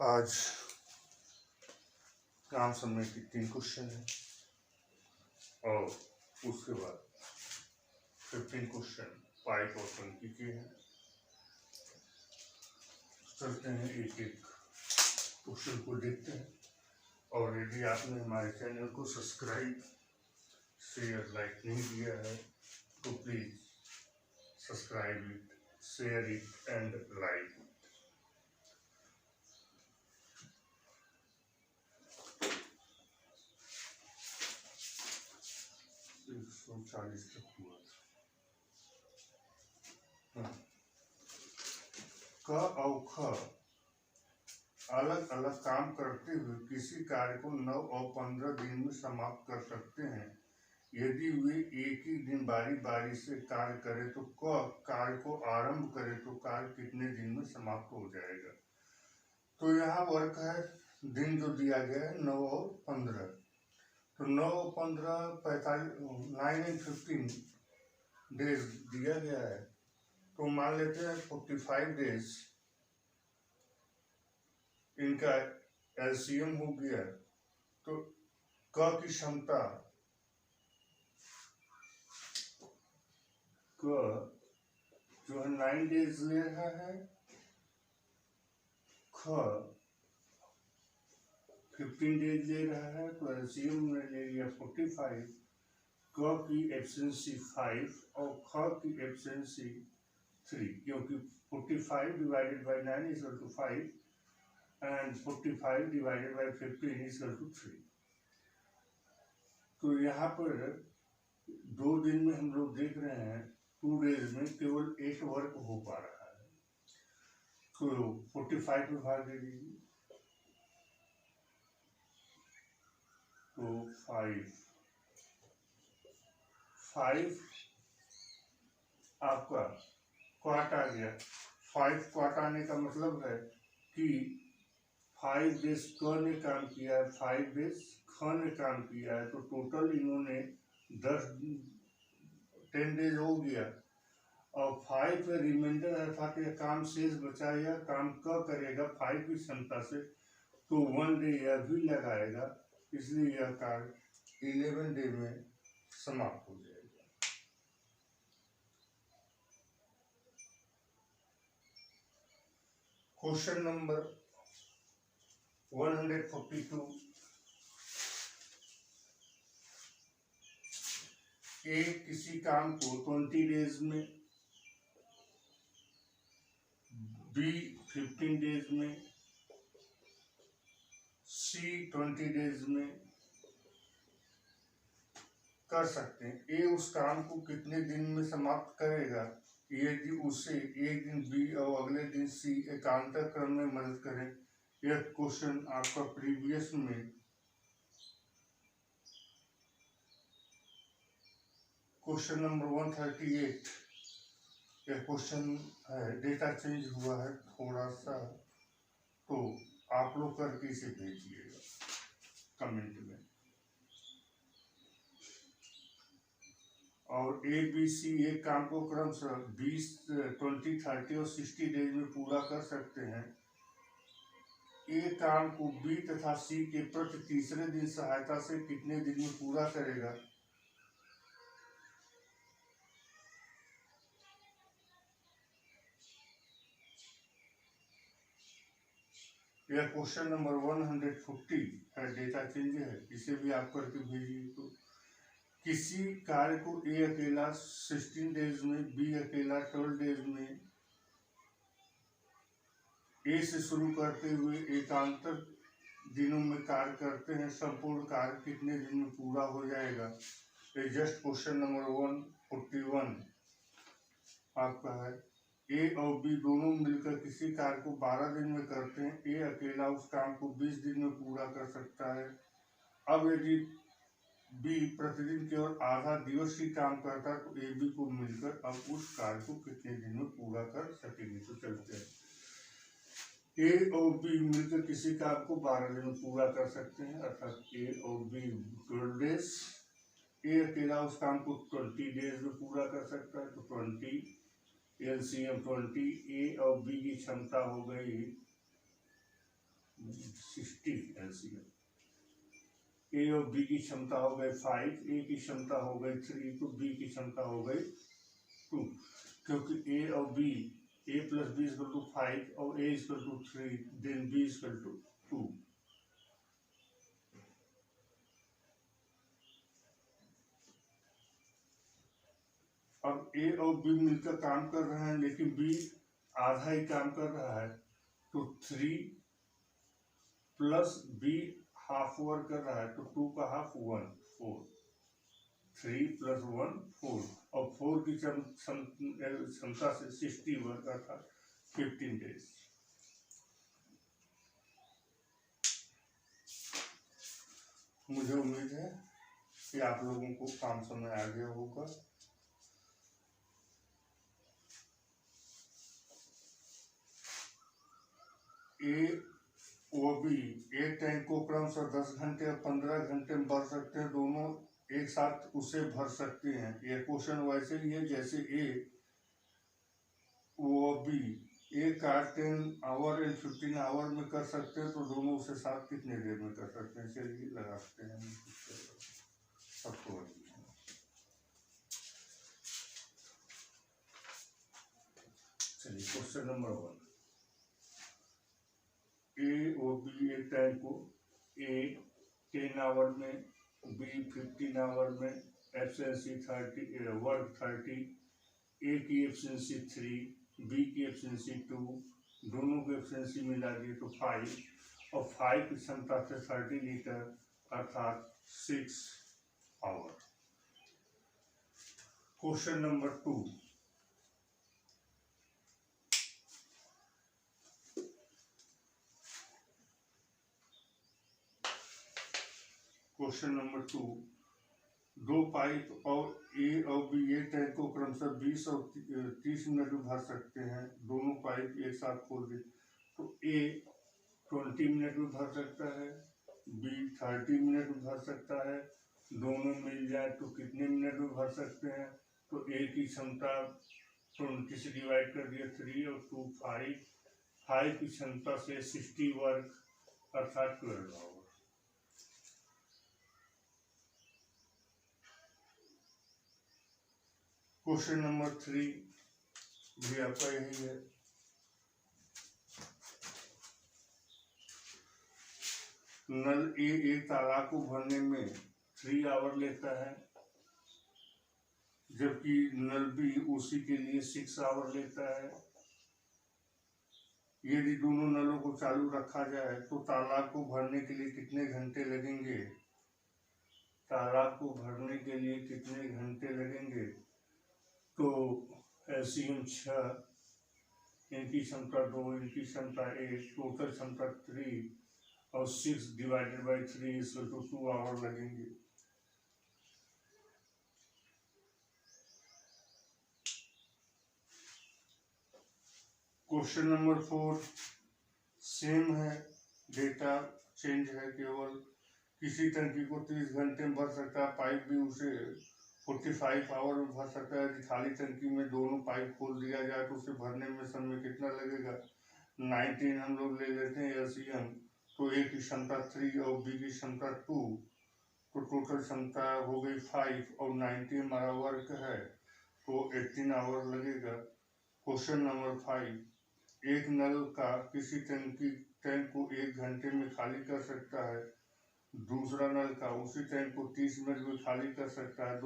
आज काम समय की 3 क्वेश्चन है और उसके बाद 15 क्वेश्चन पाइप और टंकी के हैं। चलते हैं एक एक क्वेश्चन को देखते हैं। और यदि आपने हमारे चैनल को सब्सक्राइब शेयर लाइक नहीं किया है तो please subscribe it, share it and like. 140 तक हुआ था। क और ख अलग अलग काम करते हुए किसी कार्य को 9 और 15 दिन में समाप्त कर सकते हैं। यदि वे एक ही दिन बारी बारी से कार्य करें तो क कार्य को आरंभ करे तो कार्य कितने दिन में समाप्त हो जाएगा। तो यहाँ वर्क है, दिन जो दिया गया है 9 और 15, तो 9 और 15 45 9 and 15 डेज दिया गया है। तो मान लेते हैं 45 डेज इनका एलसीएम हो गया। तो क की क्षमता क जो है 9 डेज ले रहा है, ख 15 डेज ले रहा है, तो एलसीएम में ले लिया 45। क की एफिशिएंसी 5 और ख की एफिशिएंसी 3, क्योंकि 45 divided by 9 is equal to 5 and 45 divided by 15 is equal to 3। तो यहाँ पर 2 दिन में हम लोग देख रहे हैं 2 डेज में केवल 8 वर्क हो पा रहा है। तो 45 में भाग दे दीजिए, तो 5 आपका क्वार्ट आ गया। 5 क्वार्ट आने का मतलब है कि 5 डेज क ने काम किया है, 5 डेज ख ने काम किया है, तो टोटल इन्होंने 10 डेज हो गया। और 5 में रिमाइंडर अर्थात यह काम शेष बचा, यह काम क करेगा 5 की क्षमता से, तो 1 डे यह भी लगाएगा, इसलिए यह कार्य 11 डे में समाप्त हो जाएगा। क्वेश्चन नंबर 142, ए किसी काम को 20 डेज में, बी 15 डेज में, सी 20 डेज में कर सकते हैं। ए उस काम को कितने दिन में समाप्त करेगा यदि उसे एक दिन बी और अगले दिन सी एकांतर क्रम में मदद करें। यह क्वेश्चन आपका प्रीवियस में क्वेश्चन नंबर 138 यह क्वेश्चन है, डेटा चेंज हुआ है थोड़ा सा, तो आप लोग करके इसे भेजिएगा कमेंट में। और ए बी सी एक काम को क्रमशः 20, 20, 30 और 60 डेज में पूरा कर सकते हैं। ए काम को बी तथा सी के प्रति तीसरे दिन सहायता से कितने दिन में पूरा करेगा। यह क्वेश्चन नंबर 140 है, डेटा चेंज है, इसे भी आप करके भेजिए। तो किसी कार्य को ए अकेला 16 डेज में, बी अकेला 12 डेज में, ए से शुरू करते हुए एकांतर दिनों में कार्य करते हैं, संपूर्ण कार्य कितने दिन में पूरा हो जाएगा। जस्ट क्वेश्चन नंबर 141 आपका है। ए और बी दोनों मिलकर किसी कार्य को 12 दिन में करते हैं। ए अकेला उस काम को 20 दिन में पूरा कर सकता है। अब यदि बी प्रतिदिन केवल आधा दिवस ही काम करता है तो ए बी को मिलकर अब उस कार्य को कितने दिन में पूरा कर सकेंगे। तो चलते हैं, ए और बी मिलकर किसी काम को 12 दिन में पूरा कर सकते हैं, अर्थात ए और बी 12 डेज। ए अकेला उस काम को 20 डेज में पूरा कर सकता है, तो 20 एलसीएम 20, ए और बी की क्षमता हो गई 60 LCM। ए और बी की क्षमता हो गई 5, ए की क्षमता हो गई 3, तो बी की क्षमता हो गई 2, क्योंकि ए और B, A plus B equal to 5 और A equal to 3, then B equal to 2। अब ए और बी मिलकर काम कर रहे हैं, लेकिन बी आधा ही काम कर रहा है, तो 3 प्लस बी हाफ वर्क कर रहा है, तो 2 का हाफ 1, 4, 3 प्लस 1 4, और 4 की क्षमता से 60 वर्क था 15 डेज। मुझे उम्मीद है कि आप लोगों को काम समझ आ गया होगा। ए ओ बी एक टैंक को क्रमशः 10 घंटे और 15 घंटे में भर सकते हैं, दोनों एक साथ उसे भर सकते हैं। ये क्वेश्चन वैसे ही है जैसे ए ओ बी एक कार 10 आवर एंड 15 आवर में कर सकते हैं, तो दोनों उसे साथ कितने देर में कर सकते हैं, चलिए लगा सकते हैं सबको। चलिए क्वेश्चन नंबर 1, ए और बी एक टैंक को ए 10 आवर में, बी 15 आवर में, एफिशिएंसी 30 वर्क 30, ए की एफिशिएंसी 3, बी की एफिशिएंसी 2, दोनों की एफिशिएंसी मिला दी तो 5, और 5 की क्षमता से 30 लीटर अर्थात 6 hour. Question number 2, question number 2, दो पाइप और ए और बी ए टैंक को क्रमशः 20 और 30 मिनट में भर सकते हैं, दोनों पाइप एक साथ खोल दे, तो ए 20 मिनट में भर सकता है, बी 30 मिनट में भर सकता है, दोनों मिल जाए तो कितने मिनट में भर सकते हैं, तो ए की क्षमता 20 से डिवाइड कर दिया 3 और 2 5 की क्षमता से 60 वर्क अर्थात 12 आवर। क्वेश्चन नंबर 3 भी आपका यही है। नल ए एक तालाब को भरने में 3 आवर लेता है, जबकि नल बी उसी के लिए 6 आवर लेता है। यदि दोनों नलों को चालू रखा जाए तो तालाब को भरने के लिए कितने घंटे लगेंगे? तालाब को भरने के लिए कितने घंटे लगेंगे? तो एलसीएम 6, इनकी क्षमता 2, इनकी क्षमता 1, टोटल क्षमता 3 और 6 डिवाइडेड बाई 3 इसको तो 2 आवर लगेंगे। क्वेश्चन नंबर 4 सेम है, डेटा चेंज है केवल। किसी टंकी को 30 घंटे में भर सकता है, पाइप भी उसे 45 आवर में भर सकता है। यदि खाली टंकी में दोनों पाइप खोल दिया जाए तो उसे भरने में समय कितना लगेगा? 19 हम लोग ले लेते हैं एलसीएम, तो ए की क्षमता 3 और बी की क्षमता 2, तो टोटल क्षमता हो गई 5 और 90 हमारा वर्क है, तो 18 आवर लगेगा। क्वेश्चन नंबर 5, एक नल का किसी टैंक को 1 घंटे में खाली कर सकता है, दूसरा नल का उसी टैंक को 30 मिनट में खाली कर सकता है।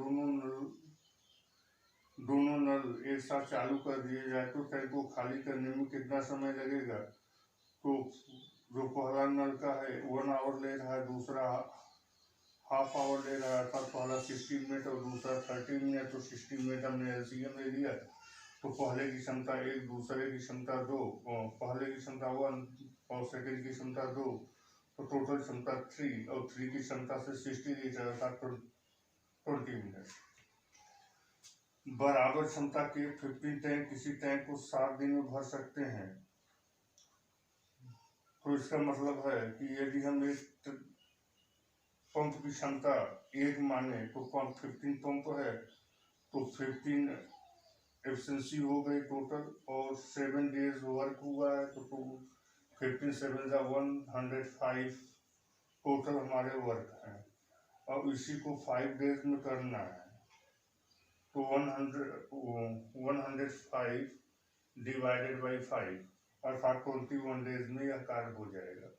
दोनों नल एक साथ चालू कर दिए जाए तो टैंक को खाली करने में कितना समय लगेगा? तो जो पहला नल का है 1 आवर ले रहा है, दूसरा हाफ आवर ले रहा है, अर्थात पहला 60 मिनट और दूसरा 30 मिनट, तो 60 मिनट हमने एलसीएम ले लिया। तो पहले की क्षमता 1, दूसरे की क्षमता 2, पहले की क्षमता 1 और सेकेंड की क्षमता 2, तो टोटल क्षमता 3 और 3 की क्षमता से 60 लीटर अर्थात 20 मिनट। बराबर क्षमता के 15 टैंक किसी टैंक को 7 दिन में भर सकते हैं। तो इसका मतलब है कि यदि हम एक पंप की क्षमता 1 माने तो पंप 15 पंप है, तो 15 एफिशिएंसी हो गई टोटल, और 7 डेज वर्क हुआ है, तो 15 7 105 टोटल हमारे वर्क हैं। अब इसी को 5 डेज में करना है तो 105 डिवाइडेड बाई 5 अर्थात 21 डेज में यह कार्य हो जाएगा।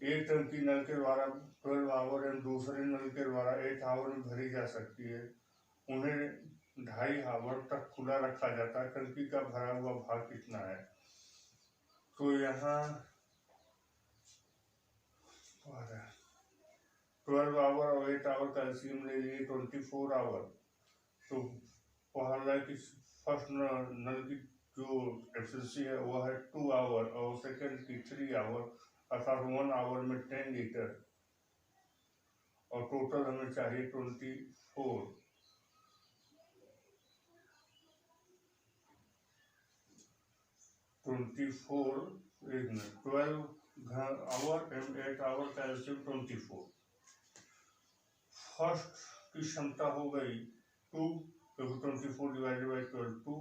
एक टंकी नल के द्वारा 12 आवर एवं दूसरे नल के द्वारा 8 आवर में भरी जा सकती है। उन्हें 2.5 आवर तक खुला रखा जाता है। टंकी का भरा हुआ भाग कितना है? तो यहाँ 12 आवर और 8 आवर का एलसीएम ले लिए 24 आवर। तो पहला की फर्स्ट नल की जो एफिशिएंसी है वो है 2 आवर और सेकंड की 3 आवर अर्थात 1 आवर में 10 लीटर और टोटल हमें चाहिए 24। एक मिनट 12 आवर एंड 8 आवर का एलसीएम 24। फर्स्ट की क्षमता हो गई 2 क्योंकि 24 डिवाइडेड बाई 12 2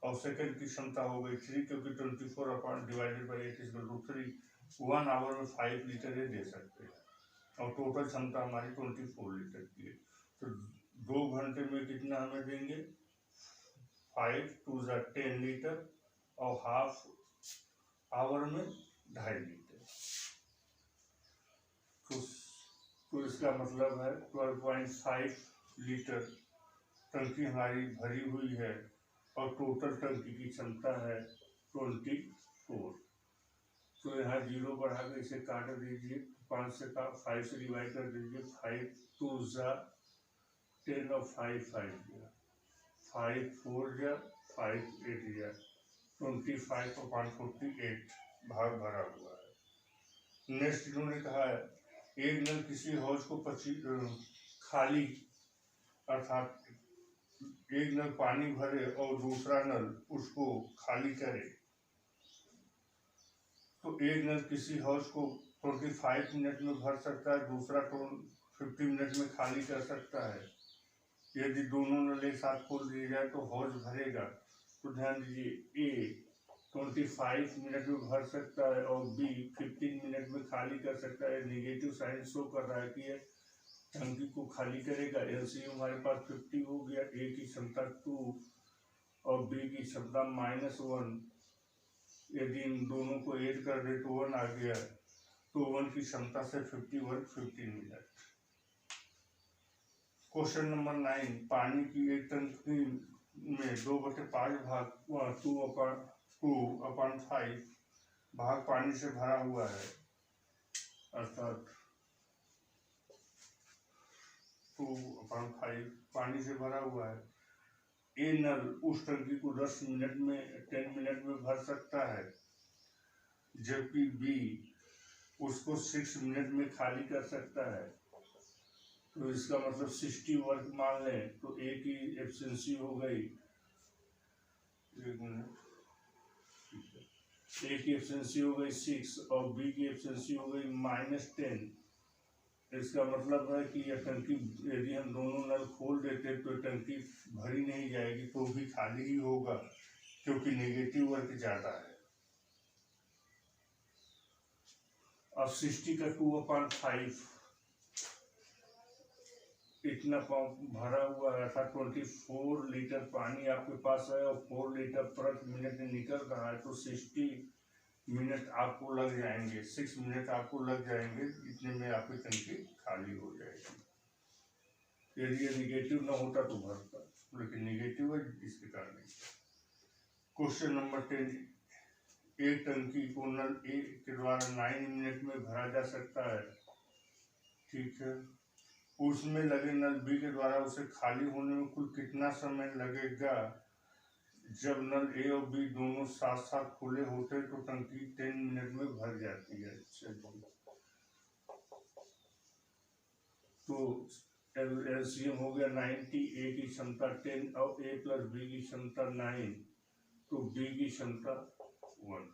और सेकंड की क्षमता हो गई 3 क्योंकि 24 upon divided by 8 equal to 3। 1 hour में 5 लीटर ये दे सकते हैं और टोटल क्षमता हमारी 24 लीटर की है। तो 2 घंटे में कितना हमें देंगे? 5 2 10 लीटर और हाफ आवर में 2.5 लीटर। तो इसका मतलब है 12.5 लीटर टंकी हमारी भरी हुई है और टोटल टंकी की क्षमता है 24। तो यहाँ 0 बढ़ा कर इसे काट दीजिए। 5 से 5 से डिवाइड कर दीजिए। 5 2 10 और 5 5 5 4 5 8 25 अपॉन 48 भाग भरा हुआ है। नेक्स्ट इन्होंने कहा है एक नल किसी हौज को खाली अर्थात एक नल पानी भरे और दूसरा नल उसको खाली करे। तो एक नल किसी हौज को 25 मिनट में भर सकता है, दूसरा 50 मिनट में खाली कर सकता है। यदि दोनों नल एक साथ खोल दिए जाए तो हौज भरेगा। तो ध्यान दीजिए ए 25 मिनट में भर सकता है और बी 15 मिनट में खाली कर सकता है। नेगेटिव साइन शो कर रहा है कि ये टंकी को खाली करेगा। एलसीएम हमारे पास 50 हो गया। ए की क्षमता 2 और बी की क्षमता -1। यदि इन दोनों को ऐड कर दे तो 1 आ गया। तो 1 की क्षमता से 51 15 मिनट। क्वेश्चन नंबर 9 पानी की एक टंकी में 2/5 भाग 2/5 भाग पानी से भरा हुआ है अर्थात 2/5 पानी से भरा हुआ है। ए नल उस टंकी को 10 मिनट में 10 मिनट में भर सकता है जबकि बी उसको 6 मिनट में खाली कर सकता है। तो इसका मतलब 60 वर्क मान लें तो ए की एफिशिएंसी हो गई ए की एफिशिएंसी हो गई 6 और बी की एफिशिएंसी हो गई -10। इसका मतलब है कि यह टंकी यदि हम दोनों नल खोल देते तो टंकी भरी नहीं जाएगी तो भी खाली ही होगा क्योंकि नेगेटिव वर्क ज़्यादा है। अब 60 का 2/5 इतना भरा हुआ है अर्थात 24 लीटर पानी आपके पास है और 4 लीटर प्रति मिनट निकल रहा है। तो 60 मिनट आपको लग जाएंगे, 6 मिनट आपको लग जाएंगे। इतने में आपकी टंकी खाली हो जाएगी। यदि ये निगेटिव ना होता तो भरता, लेकिन निगेटिव है इसके कारण। क्वेश्चन नंबर 10 एक टंकी को नल ए के द्वारा 9 मिनट में भरा जा सकता है। ठीक है, उसमें लगे नल बी के द्वारा उसे खाली होने में कुल कितना समय लगेगा? जब नल ए और बी दोनों साथ साथ खुले होते हैं तो टंकी 10 मिनट में भर जाती है। तो एलसीएम हो गया 90। ए की क्षमता 10 और ए प्लस बी की क्षमता 9 तो बी की क्षमता 1।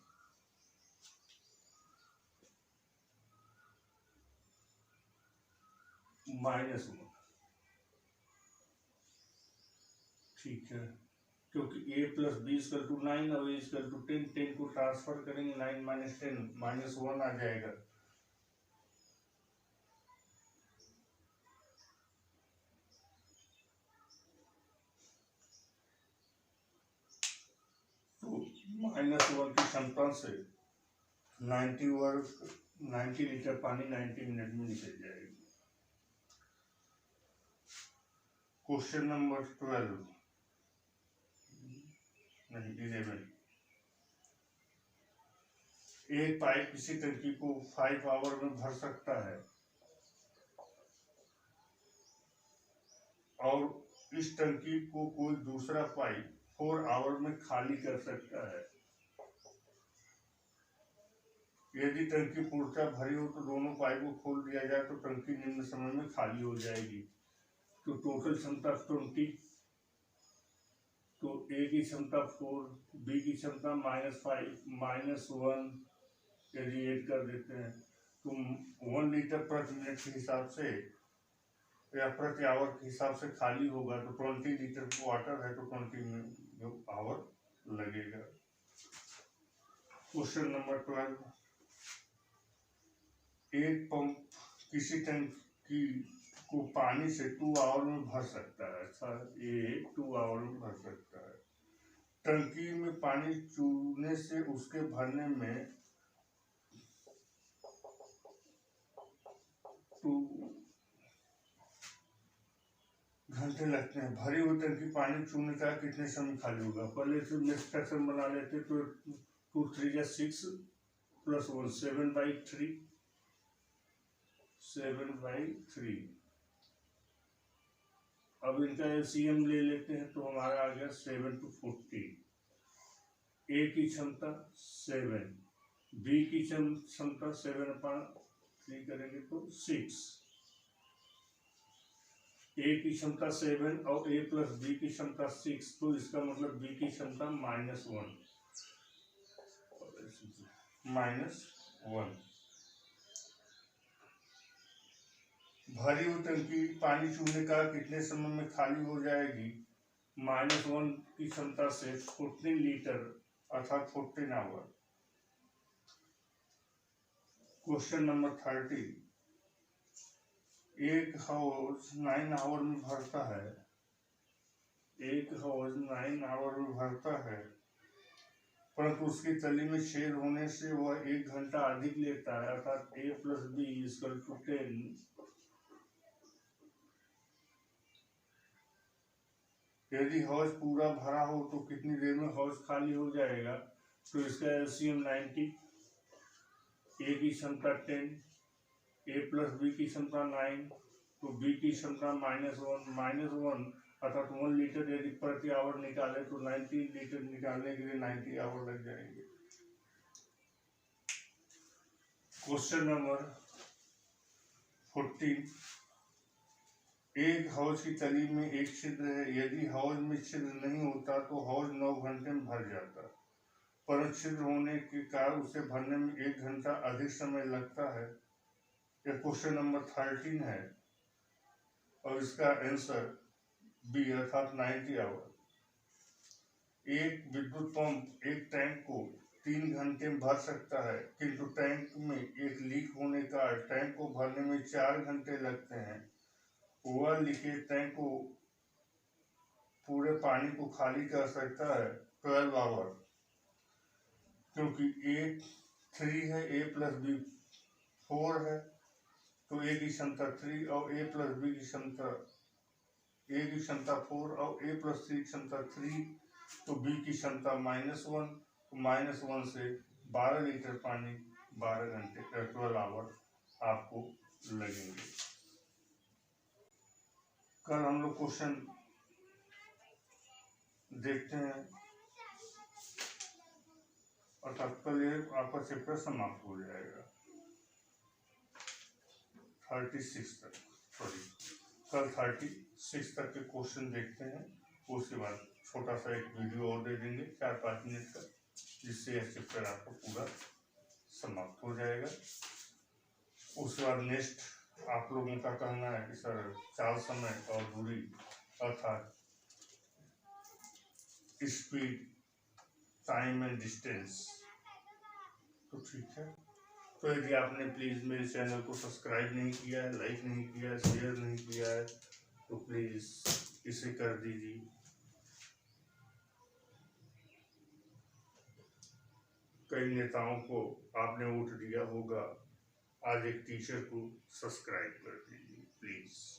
-1। ठीक है, क्योंकि a plus B equal to 9 और a इक्वल टू 10, 10 को ट्रांसफर करेंगे 9 माइनस 10 -1 आ जाएगा। तो -1 की क्षमता से 90 लीटर पानी 90 मिनट में निकल जाएगी। क्वेश्चन नंबर 11 एक पाइप किसी टंकी को 5 आवर में भर सकता है और इस टंकी को कोई दूसरा पाइप 4 आवर में खाली कर सकता है। यदि टंकी पूर्णतः भरी हो तो दोनों पाइप को खोल दिया जाए तो टंकी निम्न समय में खाली हो जाएगी। तो टोटल क्षमता 20, तो ए की क्षमता 4, बी की क्षमता -5 -1 यदि ऐड कर देते हैं तो 1 लीटर प्रति मिनट के हिसाब से या प्रति आवर के हिसाब से खाली होगा। तो 20 लीटर वाटर है तो 20 आवर लगेगा। क्वेश्चन नंबर 12 एक पंप किसी टंकी को पानी से 2 आवर में भर सकता है। अच्छा, ये 2 आवर में भर सकता है। टंकी में पानी चूने से उसके भरने में 2 घंटे लगते हैं। भरी हुई टंकी पानी चूने का कितने समय खाली होगा? पहले से नेक्स्ट फ्रैक्शन बना लेते तो 2 3 6 प्लस 1 7/3। अब इनका एलसीएम ले लेते हैं तो हमारा आ गया 7 to 40। ए की क्षमता 7, बी की क्षमता 7/3 करेंगे तो 6। ए की क्षमता 7 और ए प्लस बी की क्षमता 6, तो इसका मतलब बी की क्षमता -1। भरी हुई टंकी पानी चूने का कितने समय में खाली हो जाएगी? -1 की क्षमता से 14 लीटर अर्थात 14 आवर। क्वेश्चन नंबर 30 एक हाउस 9 आवर में भरता है। एक हाउस 9 आवर में भरता है परंतु उसकी तली में छेद होने से वह 1 घंटा अधिक लेता है अर्थात a plus B equal to 10। यदि हौज पूरा भरा हो तो कितनी देर में हौज खाली हो जाएगा? तो इसका एलसीएम 90, ए की क्षमता 10, ए प्लस बी की क्षमता 9, तो बी की क्षमता -1 अर्थात 1 लीटर यदि प्रति आवर निकाले तो 90 लीटर निकालने के लिए 90 आवर लग जाएंगे। क्वेश्चन नंबर 14 एक हौज की तली में एक छिद्र है। यदि हौज में छिद्र नहीं होता तो हौज 9 घंटे में भर जाता, परंतु छिद्र होने के कारण उसे भरने में 1 घंटा अधिक समय लगता है। यह क्वेश्चन नंबर 13 है और इसका आंसर बी अर्थात 90 आवर। एक विद्युत पंप एक टैंक को 3 घंटे में भर सकता है, किंतु टैंक में एक लीक होने का टैंक को भरने में 4 घंटे लगते हैं। वह लिखे टैंक को पूरे पानी को खाली कर सकता है 12 आवर, क्योंकि ए 3 है, ए प्लस बी 4 है, तो ए की क्षमता 3 और ए प्लस बी की क्षमता, ए की क्षमता 4 और ए प्लस सी की क्षमता 3, तो बी की क्षमता -1, तो -1 से 12 लीटर पानी 12 घंटे 12 आवर आपको लगेंगे। कल हम लोग क्वेश्चन देखते हैं अर्थात कल ये आपका चैप्टर समाप्त हो जाएगा 36 तक। कल 36 तक के क्वेश्चन देखते हैं, उसके बाद छोटा सा एक वीडियो और दे देंगे 4-5 मिनट का, जिससे यह चैप्टर आपको पूरा समाप्त हो जाएगा। उसके बाद नेक्स्ट आप लोगों का कहना है कि सर चाल समय और दूरी अर्थात स्पीड, टाइम एंड डिस्टेंस। तो ठीक है, तो यदि आपने प्लीज़ मेरे चैनल को सब्सक्राइब नहीं किया है, लाइक नहीं किया है, शेयर नहीं किया है, तो प्लीज़ इसे कर दीजिए। कई नेताओं को आपने वोट दिया होगा, आज एक टीचर को सब्सक्राइब कर दीजिए प्लीज़।